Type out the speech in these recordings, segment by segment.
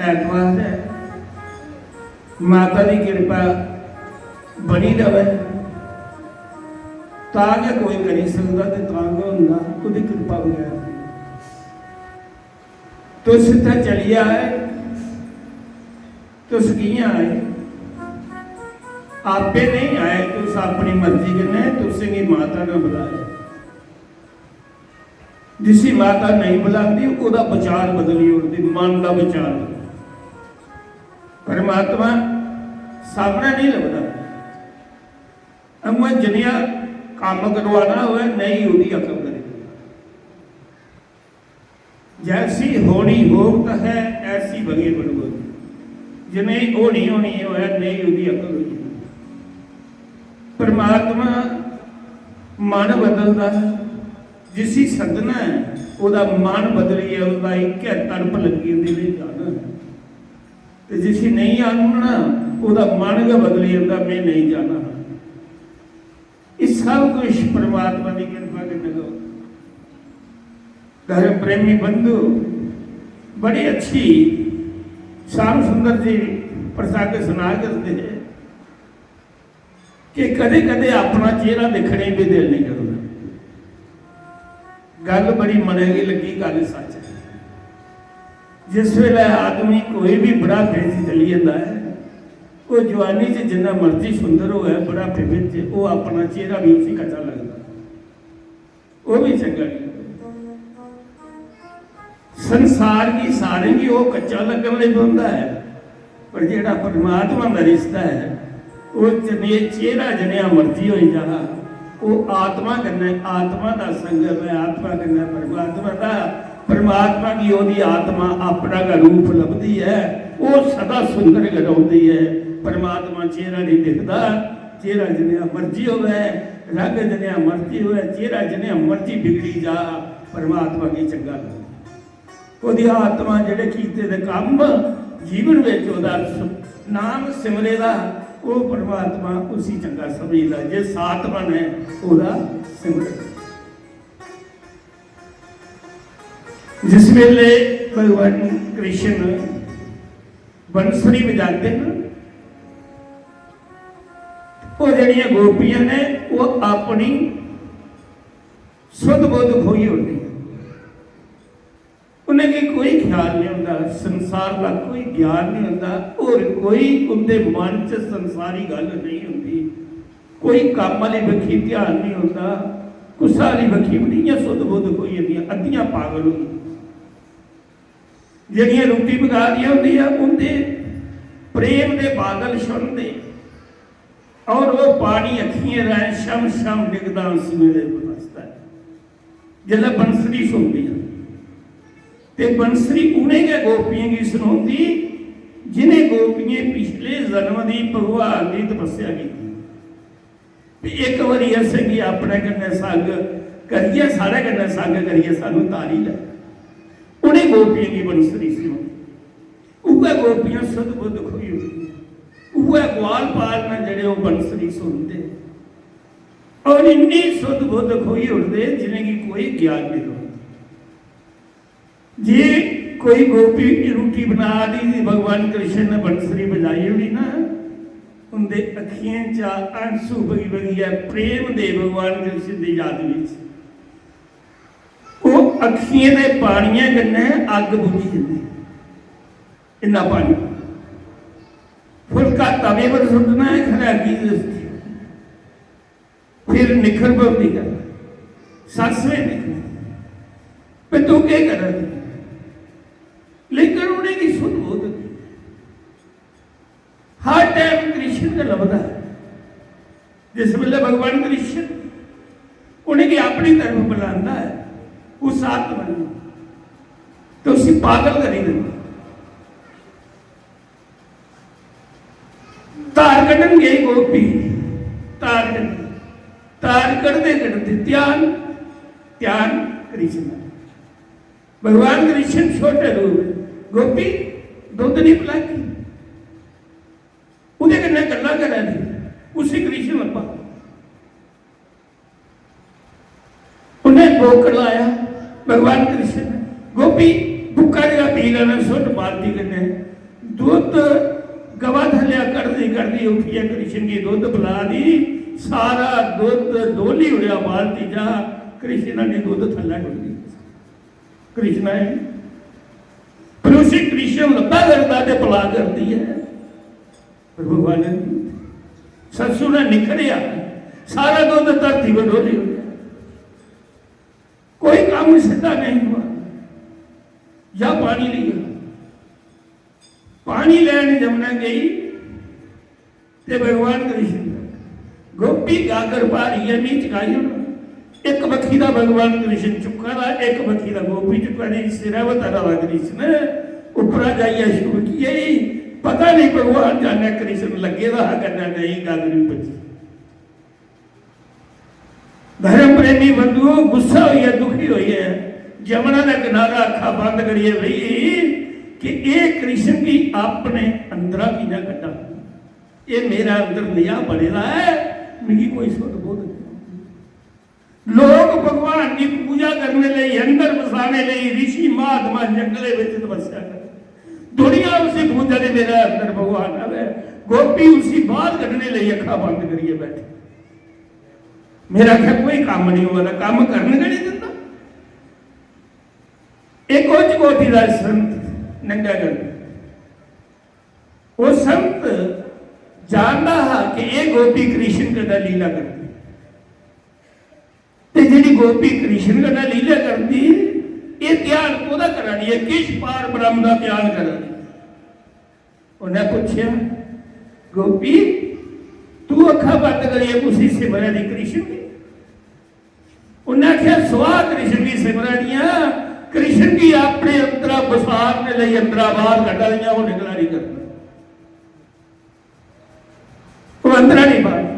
ਐਤਵਾਰ है, माता की कृपा बनी रहे ताकि कोई करी सकता तो ताकि होंदा उसकी कृपा बगैर तो सीधा चली आए तो कियां आए आपे नहीं आए तुस अपनी मर्जी कन्नै तुसेंगी माता ने बुलाया। जिसी माता नहीं बुलाती उसका विचार बदली होती, मन का विचार। परमात्मा सामने नहीं लगता, अम्मा जिन्या काम करवाना हुआ नहीं उसकी अकल करे। जैसी होनी होत है ऐसी बगे बनोगी, जिन्हें होनी होनी हो नहीं उसकी अकल होगी। परमात्मा मन बदलता है, जिसी सदना है वह मन बदली है, उसका एक तड़प लगी नहीं जाना है। तो जिसी नहीं आना वह मन का बदली जाता मैं नहीं जाना। ये सब कुछ परमात्मा की कृपा के नगो। धर्म प्रेमी बंधु बड़ी अच्छी श्याम सुंदर जी प्रसाद सुना करते हैं कि कदे कदे अपना चेहरा देखने भी दिल नहीं करता। गल बड़ी मने की लगी, गल सच है। जिस वेले आदमी कोई भी बुढ़ापे चली जाता है, वो जवानी च जिन्ना मर्जी सुंदर हो है, बुढ़ापे में वो अपना चेहरा भी उसी कच्चा लगता, वो भी चंगा नहीं। संसार की सारे की वो कच्चा लगन लग पाता है, पर जेड़ा परमात्मा का रिश्ता है वो चेहरा जनिया मर्जी हो जा, वो आत्मा करना, आत्मा का संगम है, आत्मा करना परमात्मा का। परमात्मा की ओदी आत्मा अपना का रूप लभदी है, वो सदा सुंदर कराती है। परमात्मा चेहरा नहीं दिखता, चेहरा जनिया मर्जी हो गए, रंग जनिया मर्जी हो, चेहरा जनिया मर्जी बिगड़ी जा, परमात्मा की चंगा ओदी आत्मा जेडे कीते दे काम जीवन में ओदा नाम सिमरेदा, वो परमात्मा उसी चंगा समझदा। जे सातवन है ओदा सिमरन। जिस वेले भगवान कृष्ण बंसुरी बजाते हैं, वो जड़ियां गोपियां ने वो अपनी सुध बुध खोई होती, उन्हें कोई ख्याल नहीं होता, संसार का कोई ज्ञान नहीं होता, और कोई उनके मन च संसारी गल नहीं होती, कोई काम वाली बखी ध्यान नहीं होता, गुस्सा वाली बखी बड़िया सुध बुध खोई होती, अद्धियां पागल होती। जड़ियां रोटी पका दी होंगी उनके प्रेम के बादल छुनते, और वो पानी अखियां रह शम शम डिगदा सवेरे बरसता है। जब बंसरी सुनती है ते बंसरी उन्हें क्या गोपियां की सुनाती जिन्हें गोपियां पिछले जन्म की भगवान की तपस्या की। एक बारी असें कि अपने कन्नै संग करिए, सारे कन्नै संग करिए, सानू तारी लै। उन्हें गोपियां की बंसरी सुनाई, उह गोपियां सुध बुध खोई हुई, उह ग्वाल पाल में जड़े वो बंसरी सुनते, और इन्नी सुध बुध खोई उठते जिन्हें की कोई ज्ञान नहीं होता। जे कोई गोपी रोटी बना दी भगवान कृष्ण ने बंसरी बजाई होनी ना, उनके अखियां च आंसू बगी बगी है प्रेम दे भगवान कृष्ण की याद में। वो अखियां के पानिया कन्नै अग बुझी जाती, इन्ना पानी। फुलका तवे पर सुटना है, खराबी दसती, फिर निखर पौती कर सस में निकल पे तू क्या कर रही, लेकिन उन्हें की सुध बुध हर टाइम कृष्ण का लभदा है। जिस वेले भगवान कृष्ण उन्हें की अपनी तरफ बुलाता है, उस आत्मा ने तो उसी पागल करी देता। तार कटन गई गोपी, तार कटते कटते ध्यान ध्यान कृष्ण। भगवान कृष्ण छोटे रूप, गोपी दुध नहीं पिलाती, उन्हें कन्नै गल्लां करा दी, उसी कृष्ण लब्भा। उन्हें भोग लाया भगवान कृष्ण ने, गोपी भुक्का जगह पी लेना सुट बाल्टी कन्नै दुध गवा थलिया करती करती उठी है, कृष्ण की दुध पिला दी, सारा दुध डोली उड़िया बाल्टी जा, कृष्ण ने दुध थल्ला डोल दी। कृष्ण है पर उसी कृष्ण लब्बा करता ते पिला करती है, पर भगवान ने ससु ने निखरिया सारा दुध धरती पर डोली हो गया, कोई काम सीधा नहीं हुआ। या पानी लिया, पानी लैन जमुना गई ते भगवान कृष्ण गोपी गागर पार ये नीच गाई, एक बखी का भगवान कृष्ण चुका था, एक बखी का गोपी चुका नहीं, सिरावत रहा कृष्ण उपरा जाइए शुरू किए, पता नहीं भगवान जाने कृष्ण लगे रहा करना नहीं गागरी बची। धर्म प्रेमी बंधुओं गुस्सा हुई है, दुखी हुई है, जमुना का किनारा अखा बंद करिए भाई कि ये कृष्ण की अपने अंदरा की ना कटा, ये मेरा अंदर नया बनेगा है, मेरी कोई सुध बोध नहीं। लोग भगवान की पूजा करने लिए, अंदर बसाने लिए ऋषि महात्मा जंगले में तपस्या कर, दुनिया उसी पूजा ने मेरा अंदर भगवान आवे, गोपी उसी बात करने लिए अखा बंद करिए बैठे, मेरा क्या कोई काम नहीं हुआ, काम करने का नहीं देता। एक उच्च कोटि का संत नंगा कर, वो संत जानता है कि ये गोपी कृष्ण का लीला करती, ते जी गोपी कृष्ण का लीला करती, ये ध्यान कोदा करानी है, किस पार ब्रह्म का ध्यान करानी। उन्हें पूछा गोपी तू अखा बंद करिए उसी सिमरन कृष्ण की, उन्हें आख्या स्वा कृष्ण की सिमरनिया, कृष्ण की अपने अंतरा बसारने लिए अंतरा बाहर कटा दिया, वो निकला नहीं करता, वो अंतरा नहीं बाहर।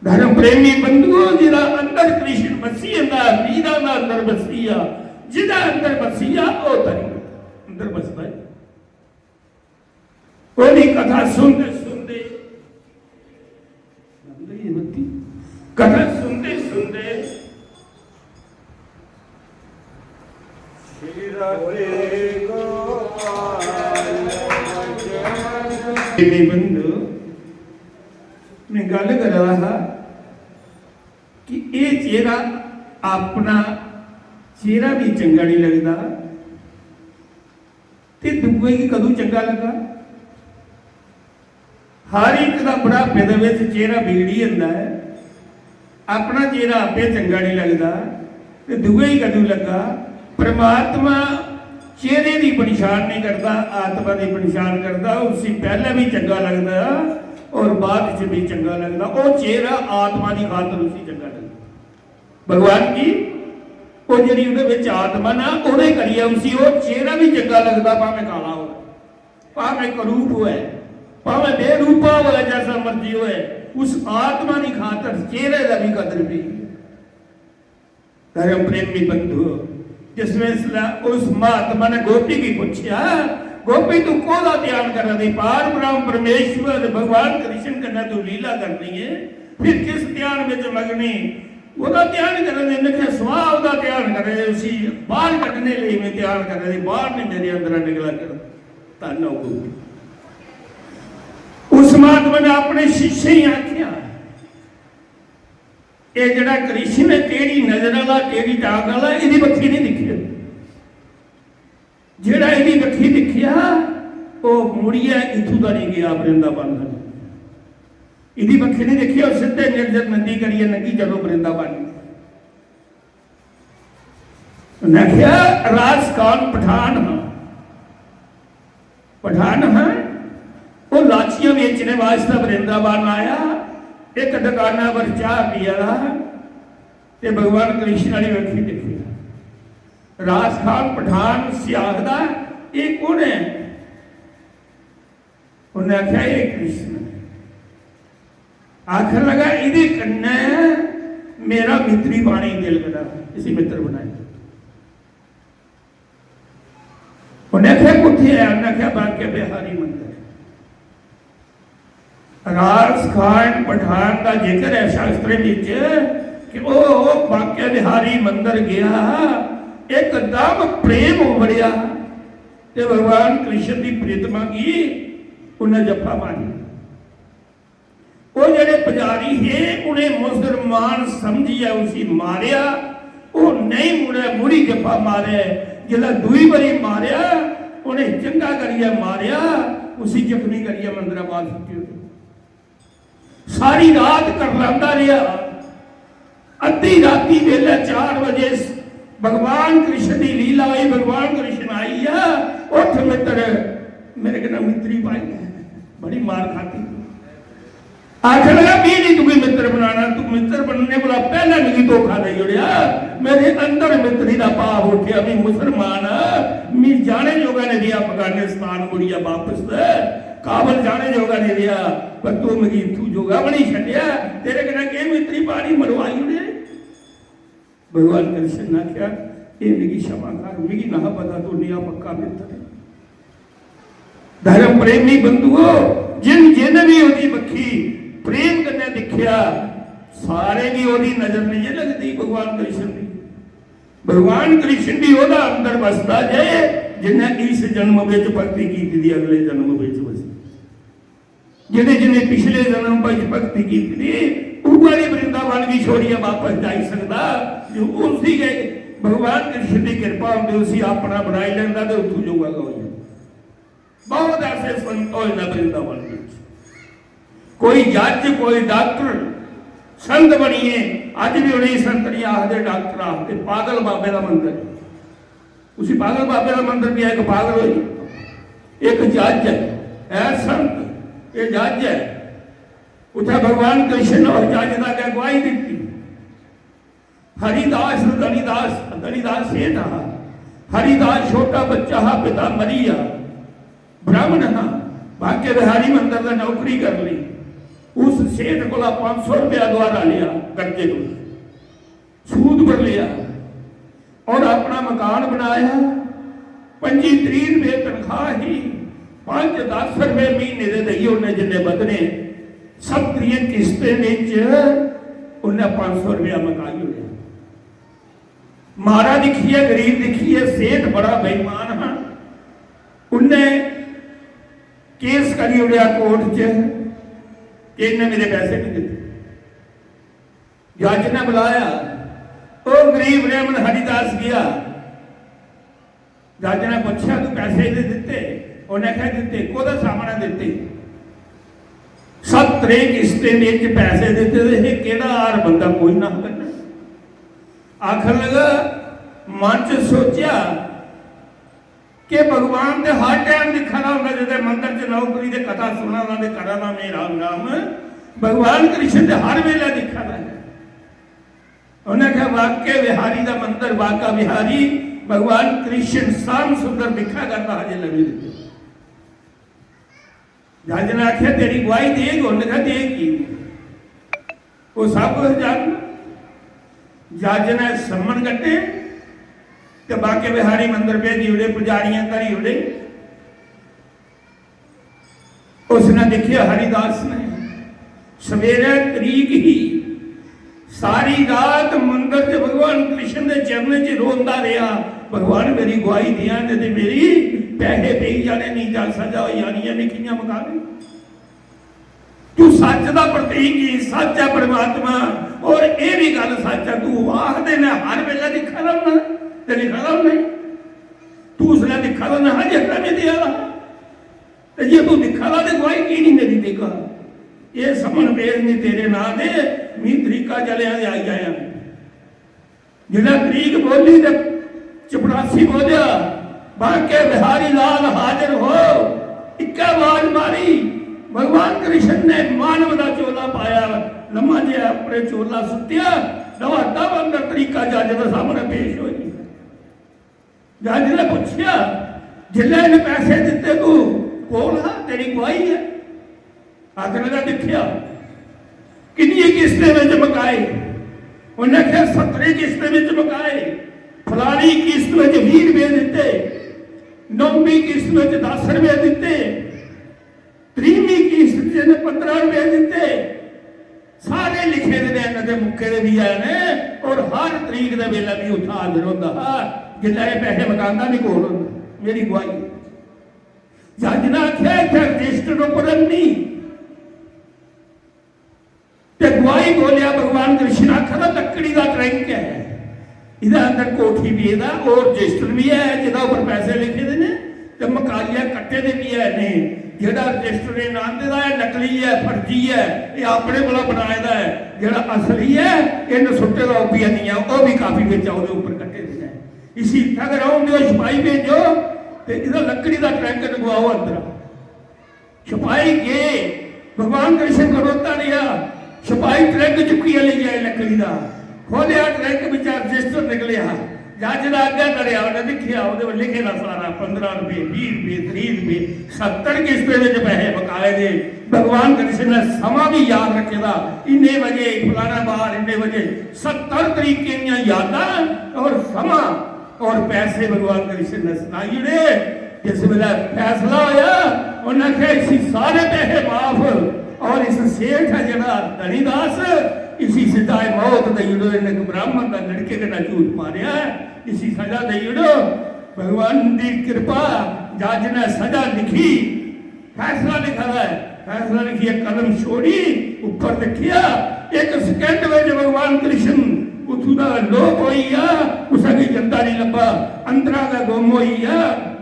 धर्म प्रेमी बंधुओं जिला अंदर कृष्ण बसी मीरा ना अंदर बसिया, जिदा अंदर बसिया वो तरी अंदर बसता है। कोई कथा सुनते सुनते कथा सुनते सुनते बंधु मैं गल कर रहा कि ये चेहरा अपना चेहरा भी चंगा नहीं लगता, ते दूए की कदों चंगा लगा। हर एक का बुढ़ापे के चेहरा बिगड़ी जाता है, अपना चेहरा आपे चंगा नहीं लगता, ते दूए ही कदों लगा। परमात्मा चेहरे की पहचान नहीं करता, आत्मा की पहचान करता, उसी पहले भी चंगा लगता और बाद च भी चंगा लगता, वो चेहरा आत्मा की खातर उसी चंगा लगता। भगवान की वो जी उहदे आत्मा ना उहदे करिए उसी, वो चेहरा भी चंगा लगता, भावें काला हो, भावें करूप हो, भावें बेरूपा हो, जैसा मर्जी हो, उस आत्मा की खातर चेहरे का भी कदर भी। धर्म प्रेमी बंधु जिसमें उस महात्मा ने गोपी की पूछा, गोपी तू कोदा ध्यान कर रही, पार ब्रह्म परमेश्वर भगवान कृष्ण करना तू लीला करनी है, फिर किस ध्यान में मगनी, ਉਹਦਾ ਧਿਆਨ ਕਰਨ ਦੇ ਮੈਂ ਸੁਆਹ ਉਹਦਾ ਧਿਆਨ ਕਰ ਰਹੇ ਸੀ, ਬਾਹਰ ਕੱਢਣੇ ਲਈ ਮੈਂ ਧਿਆਨ ਕਰ ਰਹੀ, ਬਾਹਰ ਨਹੀਂ ਮੇਰੇ ਅੰਦਰ ਨਿਕਲਾ ਕਰ ਧੰਨ ਹੋ। ਉਸ ਮਹਾਤਮਾ ਨੇ ਆਪਣੇ ਸ਼ਿਸ਼ੇ ਹੀ ਆਖਿਆ ਇਹ ਜਿਹੜਾ ਕ੍ਰਿਸ਼ਨ ਹੈ ਕਿਹੜੀ ਨਜ਼ਰ ਵਾਲਾ ਕਿਹੜੀ ਟਾਕ ਵਾਲਾ, ਇਹਦੀ ਬੱਖੀ ਨਹੀਂ ਦਿਖਿਆ, ਜਿਹੜਾ ਇਹਦੀ ਬੱਖੀ ਦਿਖਿਆ ਉਹ ਮੁੜੀਆ ਇਥੋਂ ਦਾ ਨਹੀਂ ਗਿਆ ਵਰਿੰਦਾਵਨ ਦਾ, ਇਹਦੀ ਬੱਖੀ ਨਹੀਂ ਦੇਖੀ और सिद्धे निर्जर नंदी करिए नंगी चलो वृंदावन। उन्हें क्या राज कौन पठान हाँ, पठान हाँ वो लाचियां बेचने वास्ते वृंदावन आया, एक दुकाना पर चाह पिया ते भगवान कृष्ण वाली बखी देखी, राज खान पठान सियाहदा ये कौन है, उन्हें आख्या ये कृष्ण। आखिर लगा इहदे कन्ने मेरा मित्री पानी दिल करा, इसी मित्र बनाए। उन्हें आख्या कुत्थे है, उन्हें आख्या बांके बिहारी मंदिर। राज खान पठान का जिक्र है शास्त्र विच कि वो बांके बिहारी मंदिर गया, एकदम प्रेम उमड़िया, ਤੇ ਭਗਵਾਨ ਕ੍ਰਿਸ਼ਨ ਦੀ ਪ੍ਰੀਤਮਾ ਕੀ ਉਹਨੇ ਜੱਫਾ ਮਾਰੀ। ਉਹ ਜਿਹੜੇ ਪੁਜਾਰੀ ਹੈ ਉਹਨੇ ਮੁਸਲਮਾਨ ਸਮਝਿਆ ਉਸੇ ਮਾਰਿਆ, ਉਹ ਨਹੀਂ ਮੁੜੀ ਜੱਫਾ ਮਾਰਿਆ। ਜਿਹੜਾ ਦੂਈ ਵਾਰੀ ਮਾਰਿਆ ਉਹਨੇ ਚੰਗਾ ਕਰੀਆ ਮਾਰਿਆ, ਉਸੇ ਜ਼ਖਮੀ ਕਰੀਆ ਮੰਦਰਾਂ ਬਾਹਰ ਸੁੱਟੀ। ਸਾਰੀ ਰਾਤ ਕਰਲਾਂਦਾ ਰਿਹਾ। ਅੱਧੀ ਰਾਤੀ ਵੇਲੇ 4 ਵਜੇ ਭਗਵਾਨ ਕ੍ਰਿਸ਼ਨ ਦੀ ਲੀਲਾ ਹੋਈ। ਭਗਵਾਨ ਕ੍ਰਿਸ਼ਨ ਆਈ ਆ, ਉੱਠ ਮਿੱਤਰ, ਮੇਰੇ ਕਹਿੰਦਾ ਮਿੱਤਰੀ ਪਾਈ ਬੜੀ ਮਾਰ ਖਾਤੀ। आखिर लगा भी नहीं तुम्हें मित्र बनाना, तू मित्र बनने वाला पहला नहीं धोखा नहीं उड़िया। मेरे अंदर मित्री का भाव उठिया भी मुसलमान मी जाने जोगा ने दिया अफगानिस्तान मुड़िया वापस काबल जाने जोगा ने दिया, पर तू मेरी तू जोगा बनी छड़िया तेरे कना के मित्री पानी मरवाई उड़े। भगवान कृष्ण ने क्या ये मेरी क्षमा कर, मेरी ना पता तू निया पक्का मित्र धर्म प्रेमी बंधुओं जिन जिन भी होती बखी प्रेम करने दिखिया सारे की ओदी नजर नहीं लगती भगवान कृष्ण की। भगवान कृष्ण भी ओदा अंदर बसता जाए जिन्हें इस जन्म विच भक्ति की थी अगले जन्म विच बसी। जिन्हें जिन्हें पिछले जन्म विच भक्ति की थी ऊपरी वृंदावन की छोड़िया वापस जा सकता। जो उसी के भगवान कृष्ण की कृपा होती उसी अपना बनाई लेंदा ते उठू जोगा हो। बहुत ऐसे संत होए ना वृंदावन में, कोई जज कोई डॉक्टर संत बनिए अज भी उन्हें संत नहीं आखते डॉक्टर आखते। पागल बाबे का मंदिर, उसी पागल बाबे का मंदिर भी एक पागल हुई एक जज है संत ये जज है। उठा भगवान कृष्ण और जज का क्या गवाही दी। हरिदास धनीदास धनीदास सेठ हा, हरिदास छोटा बच्चा हा, पिता मरिया ब्राह्मण हा, भाग्य बिहारी मंदिर का नौकरी कर ली। उस सेठ को 500 रुपया द्वारा लिया कर्जे को, सूद पर लिया और अपना मकान बनाया। 25-30 रुपये तनख्वाह ही 5-10 रुपये महीने दे दी उन्हें जिन्हें बदने सब 3 किस्तें उन्हें 500 रुपया मकाई हो। मारा दिखिए गरीब दिखिए सेठ बड़ा बेईमान है। उन्हें केस करी उड़िया कोर्ट च कि इन्हें मेरे पैसे नहीं दिते। जज ने बुलाया वो गरीब ब्राह्मण हरिदास गया। जज ने पूछा तू पैसे दे दिते? उन्हें कहा दिते। कोदा सामने दिते? 7 किस्तें में पैसे दिते थे। केड़ा आर बंदा कोई ना करना। आखिर लगा मन च सोचा कि भगवान के हर टाइम दिखना होगा जो मंदिर च नौकरी के कथा सुना उन्होंने करा ना मेरा नाम भगवान कृष्ण के हर वेला दिखना है। उन्हें कहा वाक्य बिहारी का मंदिर वाका बिहारी भगवान कृष्ण शाम सुंदर दिखा करता हजे लगी। जज ने आख्या तेरी गवाही देग? उन्हें कहा देगी वो सब कुछ जान। जज ने सम्मन कटे तो बाके बिहारी मंदिर भेजी उड़े पुजारियां करी उड़े। उसने देखिया हरिदास ने सवेरे तरीक ही सारी रात मंदिर से भगवान कृष्ण के चरण च रोंदा रहा। भगवान मेरी गवाही दिया ने ते मेरी पैसे दे जाने नहीं जा सजा हो जानियां ने कियां मका दे। तू सच का प्रतीक ही सच है परमात्मा और ये भी गल सच है। तू आखदे ने हर वेला दिखा रहा ते लिखा रहा नहीं। तू उसने दिखा रहा ना जितना में दिया ते जे तू दिखा रहा तो गवाही की नहीं मेरी देगा। ये समन बेज नहीं तेरे ना दे मी तरीका चलिया आई आया। जिला तरीक बोली तो चपरासी बोलिया बाके बिहारी लाल हाजिर हो। एक आवाज मारी भगवान कृष्ण ने मानव का चोला पाया लम्मा जिहा अपने चोला सुटिया दवा दब अंदर तरीका जज के सामने पेश हो। जज ने पूछा जिले ने पैसे दिते तू कोल हा तेरी गवाही है? आखिर लगा दिखिया कितनी किस्तें में चमकाए? उन्हें क्या 17 किस्तें में चमकाए। फलानी किस्त में 20 रुपये दिते, 9वीं किस्त में 10 रुपये दिते, 3वीं किस्त में 15 रुपये दिते। सारे लिखे दे मुक्के दे भी आए ने और हर तरीक दे वेला भी उत्था हाजिर होंदा। जिला ये पैसे मकांदा नहीं कोल मेरी गवाही। जज ने आख्या इत्थे रजिस्टर उपरन नहीं ते गवाही बोलिया भगवान कृष्ण आखदा लकड़ी का ट्रंक है इहदे अंदर कोठी भी है और रजिस्टर भी है जिहदा उपर पैसे लिखे दे ने ते मकालिया कट्टे दे भी है ने जेड़ा रजिस्टर ये नाम देदा है नकली है फर्जी है ये अपने वाला बनाए दा है जेड़ा असली है इन सुट्टे दा भी नहीं है वो भी काफी विच ओदे ऊपर कट्टे दे है इसी अगर आउंदे सिपाही भेजो ते इहदा लकड़ी दा ट्रंक लगवाओ अंदर सिपाही गए भगवान कृष्ण खड़ोता रहा सिपाही ट्रंक चुकी ले जाए लकड़ी का खोलिया ट्रंक विच रजिस्टर निकलिया जज का आज्ञा करिया उन्हें देखिया वो लिखे दा सारा 15 रुपये 20 रुपये 30 रुपये 70 किस्ते में पैसे बकाए दे भगवान कृष्ण ने समा भी याद रखेगा इन्ने बजे फलाना बार इन्ने बजे 70 तरीके दी यादा और समा और पैसे भगवान कृष्ण ने सुनाई ने जिस वेले फैसला होया उन्हें कहा इसी सारे पैसे माफ और इस सेठ है जरा धनीदास इसी सजाए मौत दईड़ो इन्हें ब्राह्मण का लड़के के ना झूठ मारिया इसी सजा दईड़ो भगवान की कृपा जज ने सजा लिखी फैसला लिखा है फैसला लिखी कलम छोड़ी ऊपर लिखिया एक सेकंड में भगवान कृष्ण उथू का लोप होई उसा की जनता नहीं लभा अंदरा का गुम होई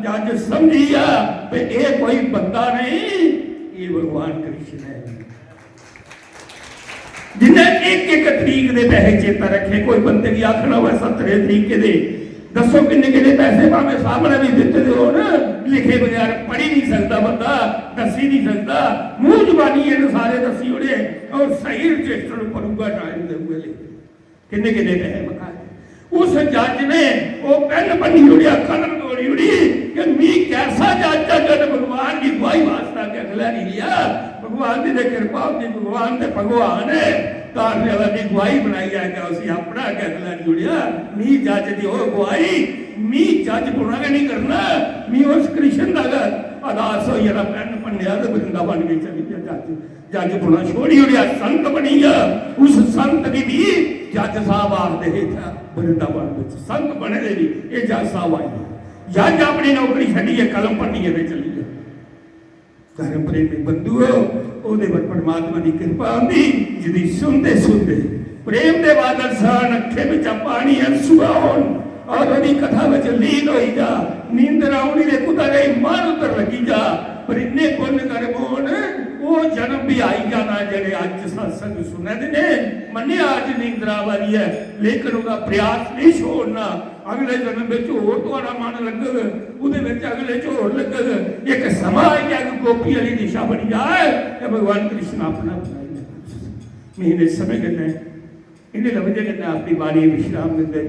जज समझिया ये कोई बंदा नहीं ये भगवान कृष्ण है जिन्हें एक एक तरीक के पैसे चेता रखे कोई बंदे की आखना हुआ 70 तरीके दे दसो किन्ने किन्ने पैसे भावे सामने भी दिते दे हो ना लिखे बगैर पढ़ी नहीं सकता बंदा दसी नहीं सकता मुंह जुबानी इन सारे दसी उड़े और सही रजिस्टर ऊपर हुआ टाइम दे हुए लिखे किन्ने किन्ने पैसे बकाए उस जज ने वो पेन बनी उड़िया कलम तोड़ी उड़ी कि मी कैसा जज जज भगवान की गवाही वास्ता के अगला नहीं लिया भगवान की कृपा होती भगवान ने भगवान है तारने वाला की गवाही बनाई है कि उसी अपना के अगला जुड़िया मी जज दी हो गवाही मी जज पुना के नहीं करना मी उस कृष्ण का अदास हो जरा पेन पन्निया तो वृंदा बन गई चली गया जज पुना छोड़ी उड़िया संत बनी उस संत की भी जज साहब आखते था वृंदावन में संत बने दे ये जज साहब आए जज अपनी नौकरी छड़ी है कलम पन्नी है चली गई धर्म प्रेमी बंधुओ ओदे पर परमात्मा की कृपा आंदी जिदी सुनते सुनते प्रेम दे बादल सान अखे विच पानी अंसू आउन और ओदी कथा विच लीन होई जा नींद आउणी दे कुदा गई मन उतर लगी जा पर इन्ने पुण्य कर मोन वो जन्म भी आई जाना जेडे अज सत्संग सुने ने मन्निया अज नींदरा वाली है लेकिन उसका प्रयास नहीं छोड़ना अगले जन्म में होर तुहाडा मन लगेगा उहदे विच अगले च होर लगेगा एक समा है कि गोपी वाली दिशा बनी जाए तो भगवान कृष्ण अपना बनाई महीने समय कहते हैं इन्हें लवजे कहते अपनी बारी विश्राम देते